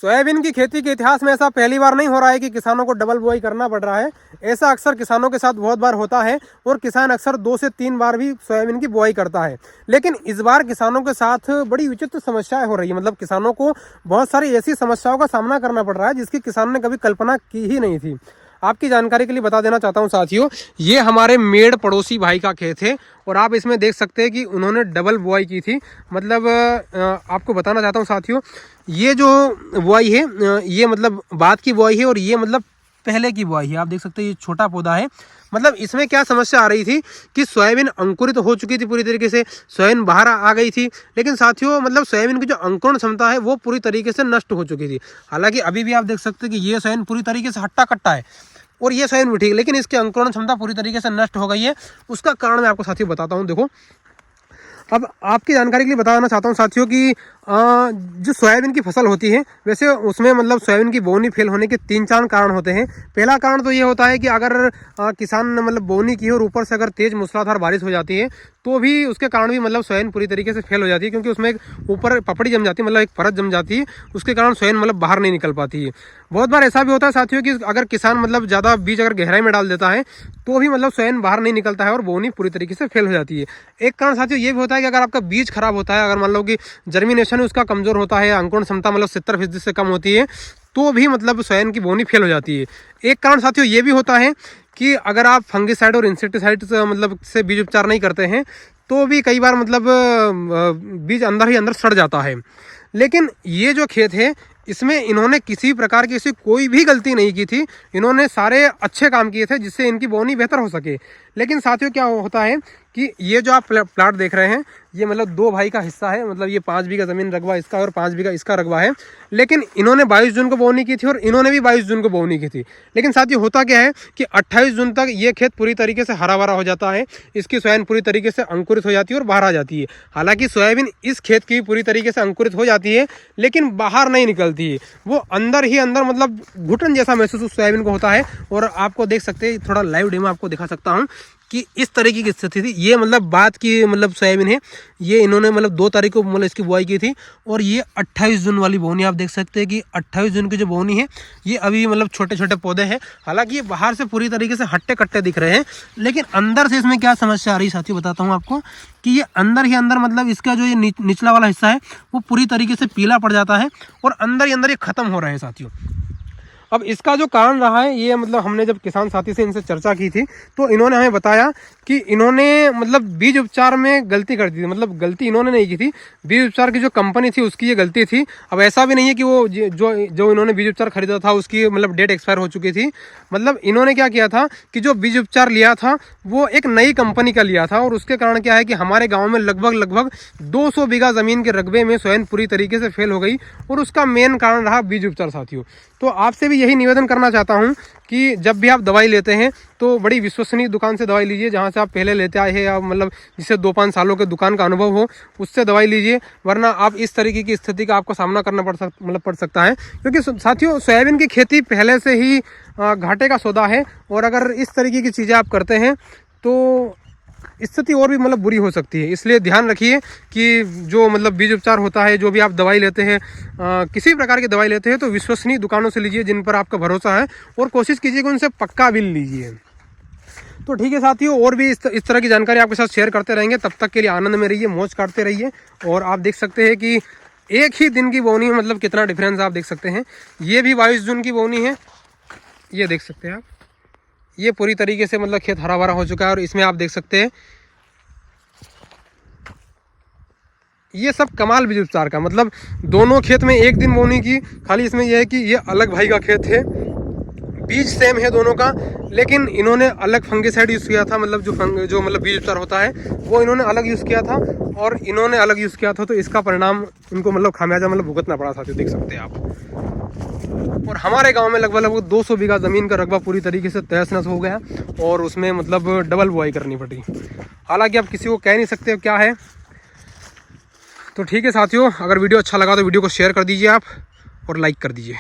Soybean की खेती के इतिहास में ऐसा पहली बार नहीं हो रहा है कि किसानों को डबल बुआई करना पड़ रहा है। ऐसा अक्सर किसानों के साथ बहुत बार होता है और किसान अक्सर 2 से 3 बार भी सोयाबीन की बुआई करता है। लेकिन इस बार किसानों के साथ बड़ी विचित्र समस्याएं हो रही है। मतलब किसानों को बहुत सारी ऐसी समस्याओं का सामना करना पड़ रहा है जिसकी किसान ने कभी कल्पना की ही नहीं थी। आपकी जानकारी के लिए बता देना चाहता हूं साथियों, ये हमारे मेड़ पड़ोसी भाई का खेत है और आप इसमें देख सकते हैं कि उन्होंने डबल बुआई की थी। मतलब आपको बताना चाहता हूं साथियों, ये जो बुआई है ये मतलब बाद की बुआई है और ये मतलब पहले की बुआई है। आप देख सकते हैं ये छोटा पौधा है। मतलब इसमें क्या समस्या आ रही थी कि सोयाबीन अंकुरित हो चुकी थी पूरी तरीके से, सोयाबीन बाहर आ गई थी, लेकिन साथियों मतलब सोयाबीन की जो अंकुरण क्षमता है वो पूरी तरीके से नष्ट हो चुकी थी। हालांकि अभी भी आप देख सकते हैं कि ये सोयाबीन पूरी तरीके से हट्टा कट्टा है और ये सोयाबीन भी ठीक है, लेकिन इसकी अंकुरण क्षमता पूरी तरीके से नष्ट हो गई है। उसका कारण मैं आपको साथियों बताता हूँ। देखो, अब आपकी जानकारी के लिए बताना चाहता हूँ साथियों कि जो सोयाबीन की फसल होती है वैसे उसमें मतलब सोयाबीन की बोनी फेल होने के 3-4 कारण होते हैं। पहला कारण तो ये होता है कि अगर किसान ने मतलब बोनी की और ऊपर से अगर तेज मूसलाधार बारिश हो जाती है तो भी उसके कारण भी मतलब सोयाबीन पूरी तरीके से फेल हो जाती है, क्योंकि उसमें एक ऊपर पपड़ी जम जाती है, मतलब एक परत जम जाती है, उसके कारण सोयाबीन मतलब बाहर नहीं निकल पाती है। बहुत बार ऐसा भी होता है साथियों कि अगर किसान मतलब ज़्यादा बीज अगर गहराई में डाल देता है तो भी मतलब सोयाबीन बाहर नहीं निकलता है और बोनी पूरी तरीके से फेल हो जाती है। एक कारण साथियों ये भी होता है कि अगर आपका बीज खराब होता है, अगर मान लो कि जर्मिनेशन उसका कमजोर होता है, अंकुरण क्षमता मतलब 70% से कम होती है, तो भी मतलब सोयाबीन की बोनी फेल हो जाती है। एक कारण साथियों ये भी होता है कि अगर आप फंगिसाइड और इंसेक्टिसाइड मतलब से बीज उपचार नहीं करते हैं तो भी कई बार मतलब बीज अंदर ही अंदर सड़ जाता है। लेकिन ये जो खेत है इसमें इन्होंने किसी प्रकार की ऐसी कोई भी गलती नहीं की थी। इन्होंने सारे अच्छे काम किए थे जिससे इनकी बोनी बेहतर हो सके। लेकिन साथियों क्या होता है कि ये जो आप प्लाट देख रहे हैं ये मतलब 2 भाई का हिस्सा है। मतलब ये 5 बीघा ज़मीन रकबा इसका और 5 बीघा इसका रकबा है। लेकिन इन्होंने 22 जून को बोनी की थी और इन्होंने भी 22 जून को बोनी की थी। लेकिन साथियों होता क्या है कि 28 जून तक ये खेत पूरी तरीके से हरा भरा हो जाता है, इसकी सोयाबीन पूरी तरीके से अंकुरित हो जाती है और बाहर आ जाती है। हालांकि सोयाबीन इस खेत की पूरी तरीके से अंकुरित हो जाती है लेकिन बाहर नहीं निकलती है, वो अंदर ही अंदर मतलब घुटन जैसा महसूस उस सोयाबीन को होता है। और आपको देख सकते हैं, थोड़ा लाइव डेमो आपको दिखा सकता हूँ कि इस तरीके की स्थिति थी। ये मतलब बाद की मतलब सोयाबीन है, ये इन्होंने मतलब 2 तारीख को मतलब इसकी बुआई की थी और ये 28 जून वाली बोनी आप देख सकते हैं कि 28 जून की जो बोनी है ये अभी मतलब छोटे छोटे पौधे हैं। हालांकि ये बाहर से पूरी तरीके से हट्टे कट्टे दिख रहे हैं, लेकिन अंदर से इसमें क्या समस्या आ रही है साथियों बताता हूँ आपको कि ये अंदर ही अंदर मतलब इसका जो ये निचला वाला हिस्सा है वो पूरी तरीके से पीला पड़ जाता है और अंदर ही अंदर ये खत्म हो रहा है साथियों। अब इसका जो कारण रहा है ये मतलब हमने जब किसान साथी से इनसे चर्चा की थी तो इन्होंने हमें बताया कि इन्होंने मतलब बीज उपचार में गलती कर दी थी। मतलब गलती इन्होंने नहीं की थी, बीज उपचार की जो कंपनी थी उसकी ये गलती थी। अब ऐसा भी नहीं है कि वो जो इन्होंने बीज उपचार खरीदा था उसकी मतलब डेट एक्सपायर हो चुकी थी। मतलब इन्होंने क्या किया था कि जो बीज उपचार लिया था वो एक नई कंपनी का लिया था और उसके कारण क्या है कि हमारे गाँव में लगभग 200 बीघा ज़मीन के रकबे में सोयाबीन पूरी तरीके से फेल हो गई और उसका मेन कारण रहा बीज उपचार साथियों। तो आपसे भी यही निवेदन करना चाहता हूं कि जब भी आप दवाई लेते हैं तो बड़ी विश्वसनीय दुकान से दवाई लीजिए, जहां से आप पहले लेते आए हैं या मतलब जिससे 2-5 सालों के दुकान का अनुभव हो उससे दवाई लीजिए, वरना आप इस तरीके की स्थिति का आपको सामना करना पड़ सकता है। क्योंकि साथियों सोयाबीन की खेती पहले से ही घाटे का सौदा है और अगर इस तरीके की चीज़ें आप करते हैं तो स्थिति और भी मतलब बुरी हो सकती है। इसलिए ध्यान रखिए कि जो मतलब बीज उपचार होता है, जो भी आप दवाई लेते हैं, किसी प्रकार की दवाई लेते हैं तो विश्वसनीय दुकानों से लीजिए जिन पर आपका भरोसा है और कोशिश कीजिए कि उनसे पक्का बिल लीजिए। तो ठीक है साथियों, और भी इस तरह की जानकारी आपके साथ शेयर करते रहेंगे। तब तक के लिए आनंद में रहिए, मौज काटते रहिए। और आप देख सकते हैं कि एक ही दिन की बोनी में मतलब कितना डिफरेंस आप देख सकते हैं। ये भी 22 जून की बोनी है, ये देख सकते हैं आप, ये पूरी तरीके से मतलब खेत हरा भरा हो चुका है और इसमें आप देख सकते हैं ये सब कमाल बीज उपचार का। मतलब दोनों खेत में एक दिन बोनी की, खाली इसमें यह है कि ये अलग भाई का खेत है, बीज सेम है दोनों का, लेकिन इन्होंने अलग फंगिसाइड यूज़ किया था। मतलब जो मतलब बीज उपचार होता है वो इन्होंने अलग यूज़ किया था और इन्होंने अलग यूज़ किया था, तो इसका परिणाम इनको मतलब खामियाजा मतलब भुगतना पड़ा था, देख सकते हैं आप। और हमारे गांव में लगभग 200 बीघा ज़मीन का रकबा पूरी तरीके से तहस नहस हो गया और उसमें मतलब डबल बुआई करनी पड़ी। हालांकि आप किसी को कह नहीं सकते क्या है। तो ठीक है साथियों, अगर वीडियो अच्छा लगा तो वीडियो को शेयर कर दीजिए आप और लाइक कर दीजिए।